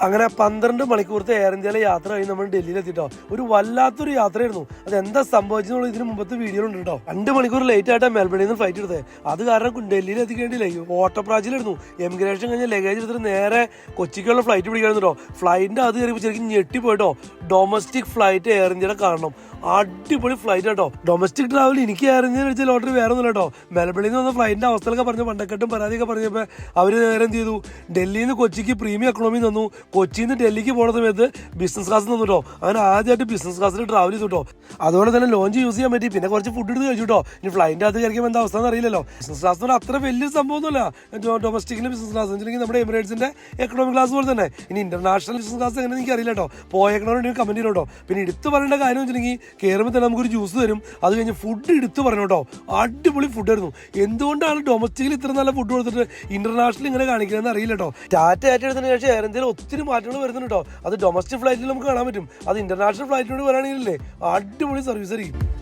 അങ്ങനെ 12 മണിക്കൂറത്തെ എയർ ഇന്ത്യയിലെ യാത്ര കഴിഞ്ഞ് നമ്മൾ ഡൽഹിയിലെത്തിട്ടോ. ഒരു വല്ലാത്തൊരു യാത്രയായിരുന്നു. അത് എന്താ സംഭവിച്ചെന്നുള്ള ഇതിന് മുമ്പത്തെ വീഡിയോ ഉണ്ട് കേട്ടോ. 2 മണിക്കൂർ ലേറ്റ് ആയിട്ടാണ് മെൽബണിൽ നിന്ന് ഫ്ലൈറ്റ് എടുത്തത്. അത് കാരണം ഡൽഹിയിൽ എത്തിക്കേണ്ടിയില്ലേ, ഓട്ടപ്രാച്ചിലായിരുന്നു. എമിഗ്രേഷൻ കഴിഞ്ഞ് ലഗേജ് എടുത്തിട്ട് നേരെ കൊച്ചിക്കുള്ള ഫ്ലൈറ്റ് പിടിക്കായിരുന്നു കേട്ടോ. ഫ്ലൈറ്റിന്റെ അത് കയറിയപ്പോൾ ശരിക്കും ഞെട്ടിപ്പോയിട്ടോ. ഡൊമസ്റ്റിക് ഫ്ലൈറ്റ് എയർ ഇന്ത്യയുടെ കാണണം. അടിപൊളി ഫ്ലൈറ്റ് കേട്ടോ. ഡൊമസ്റ്റിക് ട്രാവൽ എനിക്ക് എയർ ഇന്ത്യ വെച്ച ലോട്ടറി വേറെ ഒന്നുമില്ല കേട്ടോ. മെൽബണിൽ നിന്ന് വന്ന ഫ്ലൈറ്റിന്റെ അവസ്ഥകളൊക്കെ പറഞ്ഞു പണ്ടക്കെട്ടും പരാതിയൊക്കെ പറഞ്ഞപ്പോൾ അവര് നേരെ എന്ത് ചെയ്തു, ഡൽഹിയിൽ നിന്ന് കൊച്ചിക്ക് പ്രീമിയം എക്കണോമി തന്നു. കൊച്ചിയിൽ നിന്ന് ഡൽഹിക്ക് പോകുന്ന സമയത്ത് ബിസിനസ് ക്ലാസ് തന്നു കേട്ടോ. അങ്ങനെ ആദ്യമായിട്ട് ബിസിനസ് ക്ലാസ്സിൽ ട്രാവൽ ചെയ്തു കേട്ടോ. അതുപോലെ തന്നെ ലോഞ്ച് യൂസ് ചെയ്യാൻ പറ്റി. പിന്നെ കുറച്ച് ഫുഡ് എടുത്ത് കഴിച്ചു കേട്ടോ. ഇനി ഫ്ലൈറ്റിന്റെ അത് കഴിക്കുമ്പോൾ എന്താ അവസ്ഥ അറിയില്ലല്ലോ. ബിസിനസ് ക്ലാസ് എന്ന് പറഞ്ഞാൽ അത്ര വലിയ സംഭവമൊന്നുമല്ല. ഡൊമസ്റ്റിക്കിലെ ബിസിനസ് ക്ലാസ് വെച്ചിട്ടുണ്ടെങ്കിൽ നമ്മുടെ എമിറേറ്റ്സിന്റെ എക്കണോമിക് ക്ലാസ് പോലെ തന്നെ. ഇനി ഇന്റർനാഷണൽ ബിസിനസ് ക്ലാസ് എങ്ങനെ എനിക്ക് അറിയില്ല കേട്ടോ. പോയേക്കണോണ്ട് കമന്റ് ചെയ്യണം കേട്ടോ. പിന്നെ എടുത്ത് പറയേണ്ട കാര്യം വെച്ചിട്ടുണ്ടെങ്കിൽ കയറുമ്പോൾ തന്നെ നമുക്കൊരു ജ്യൂസ് തരും. അത് കഴിഞ്ഞ് ഫുഡ് എടുത്ത് പറഞ്ഞു കേട്ടോ. അടിപൊളി ഫുഡായിരുന്നു. എന്തുകൊണ്ടാണ് ഡൊമസ്റ്റിക്കിൽ ഇത്ര നല്ല ഫുഡ് കൊടുത്തിട്ട് ഇന്റർനാഷണൽ ഇങ്ങനെ കാണിക്കുന്നതെന്ന് അറിയില്ല കേട്ടോ. ടാറ്റ ഏറ്റെടുത്തതിന് ശേഷം എയർ ഇന്ത്യയിൽ ഒത്തിരി മാറ്റങ്ങൾ വരുന്നുണ്ട് കേട്ടോ. അത് ഡൊമസ്റ്റിക് ഫ്ലൈറ്റിൽ നമുക്ക് കാണാൻ പറ്റും. അത് ഇന്റർനാഷണൽ ഫ്ലൈറ്റിനോട് വരാണെങ്കിലേ അടിപൊളി സർവീസ് ആയിരിക്കും.